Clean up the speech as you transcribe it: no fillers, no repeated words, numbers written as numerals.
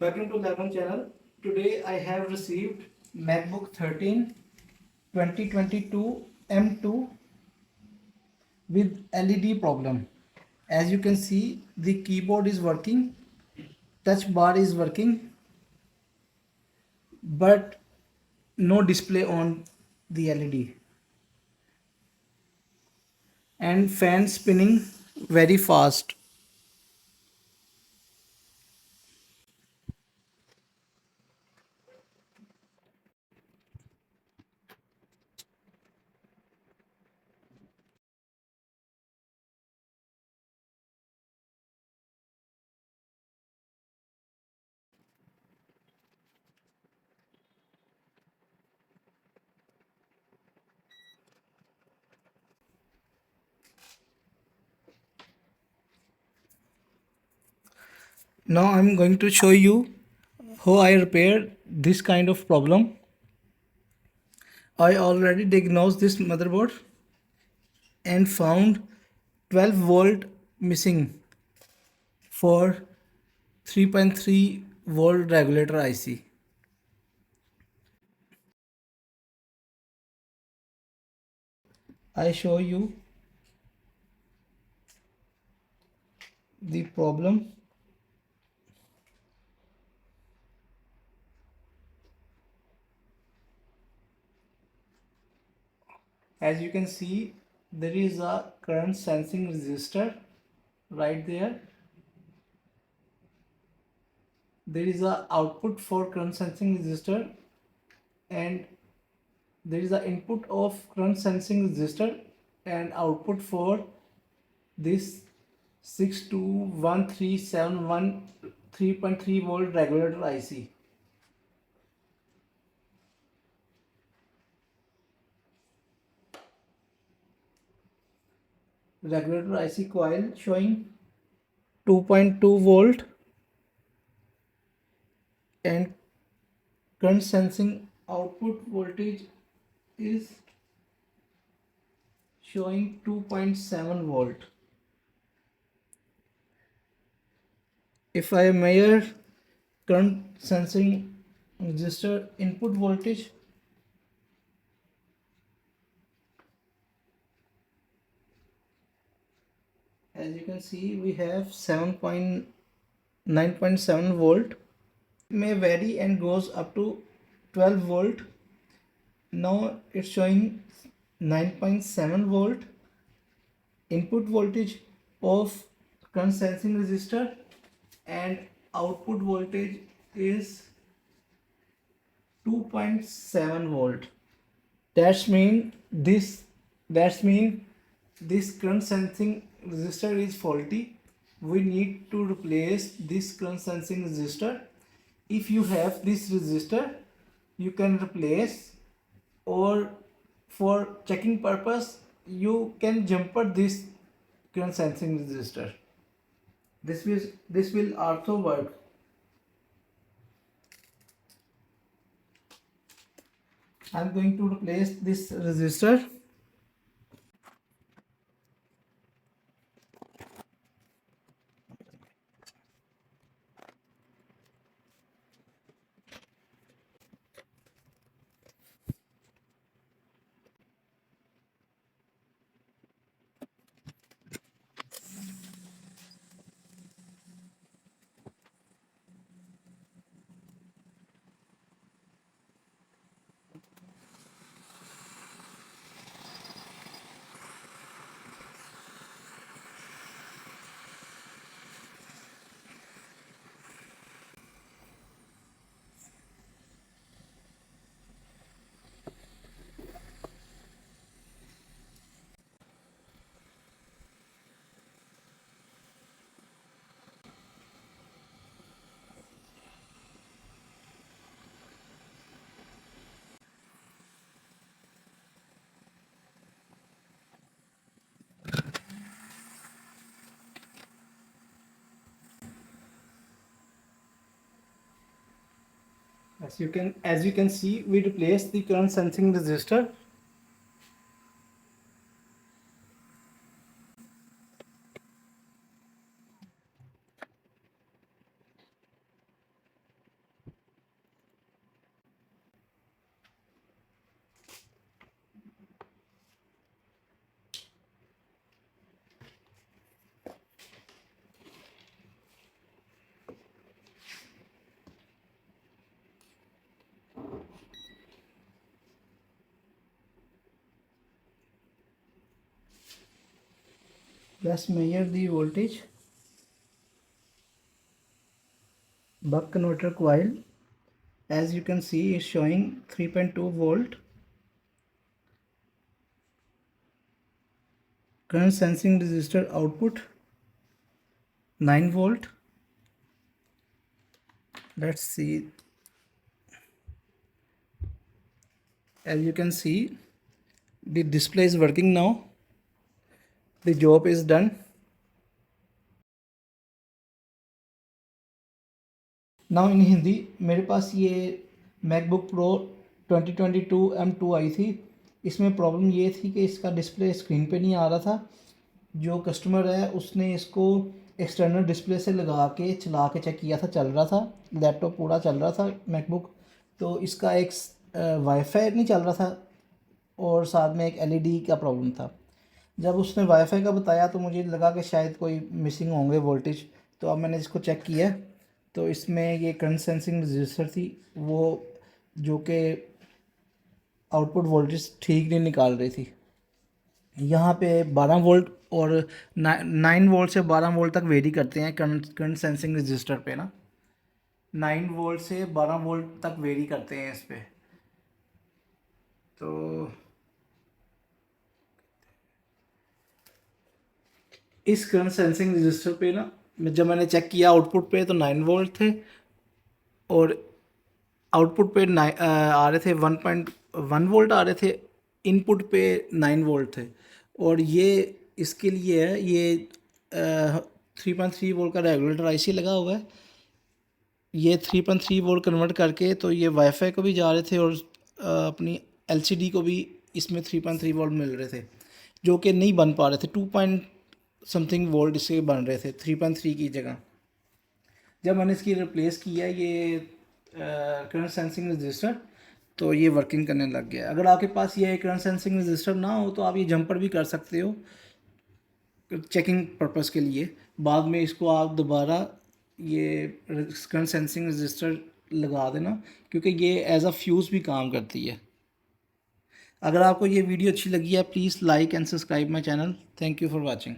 Welcome to Learn channel. Today I have received MacBook 13 2022 M2 with LED problem. As you can see, the keyboard is working, touch bar is working, but no display on the LED, and fan spinning very fast. Now I'm going to show you how I repair this kind of problem. I already diagnosed this motherboard and found 12 volt missing for 3.3 volt regulator IC. I show you the problem. As you can see, there is a current sensing resistor right there. There is a output for current sensing resistor, and there is a input of current sensing resistor and output for this 621371 3.3 volt regulator IC. Regulator IC coil showing 2.2 volt and current sensing output voltage is showing 2.7 volt. If I measure current sensing resistor input voltage, as you can see, we have 9.7 volt. May vary and goes up to 12 volt. Now it's showing 9.7 volt input voltage of current sensing resistor, and output voltage is 2.7 volt. That's mean this that's mean this current sensing resistor is faulty. We need to replace this current sensing resistor. If you have this resistor, you can replace, or for checking purpose you can jumper this current sensing resistor. This will also work. I'm going to replace this resistor. As you can see, we replace the current sensing resistor. Let's measure the voltage. Buck converter coil, as you can see, is showing 3.2 volt. Current sensing resistor output 9 volt. Let's see. As you can see, the display is working now. The job is done. Now in Hindi, मेरे पास ये MacBook pro 2022 M2 आई थी। इसमें problem ये थी कि इसका display screen पे नहीं आ रहा था। जो कस्टमर है उसने इसको एक्सटर्नल डिस्प्ले से लगा के चला के चेक किया था, चल रहा था, लैपटॉप पूरा चल रहा था मैकबुक। तो इसका एक वाईफाई नहीं चल रहा था और साथ में एक एलईडी का प्रॉब्लम था। जब उसने वाईफाई का बताया तो मुझे लगा कि शायद कोई मिसिंग होंगे वोल्टेज। तो अब मैंने इसको चेक किया तो इसमें ये करंट सेंसिंग रजिस्टर थी वो, जो कि आउटपुट वोल्टेज ठीक नहीं निकाल रही थी। यहाँ पे 12 वोल्ट और 9 वोल्ट से 12 वोल्ट तक वेरी करते हैं करंट सेंसिंग रजिस्टर पे ना। 9 वोल्ट से 12 वोल्ट तक वेरी करते हैं इस पे। तो इस करंट सेंसिंग रजिस्टर पे ना, जब मैंने चेक किया आउटपुट पे तो 9 वोल्ट थे और आउटपुट पे आ रहे थे 1.1 वोल्ट आ रहे थे, इनपुट पे 9 वोल्ट थे। और ये इसके लिए है, ये 3.3 वोल्ट का रेगुलेटर आईसी लगा हुआ है। ये 3.3 वोल्ट कन्वर्ट करके तो ये वाईफाई को भी जा रहे थे और अपनी एलसीडी को भी इसमें 3.3 वोल्ट मिल रहे थे, जो कि नहीं बन पा रहे थे। 2 पॉइंट समथिंग वोल्ट इसके बन रहे थे 3.3 की जगह। जब मैंने इसकी रिप्लेस किया ये करंट सेंसिंग रजिस्टर, तो ये वर्किंग करने लग गया। अगर आपके पास ये करंट सेंसिंग रजिस्टर ना हो तो आप ये जंपर भी कर सकते हो चेकिंग पर्पस के लिए। बाद में इसको आप दोबारा ये करंट सेंसिंग रजिस्टर लगा देना, क्योंकि ये एज अ फ्यूज़ भी काम करती है। अगर आपको ये वीडियो अच्छी लगी है, please like and subscribe my channel. Thank you for watching.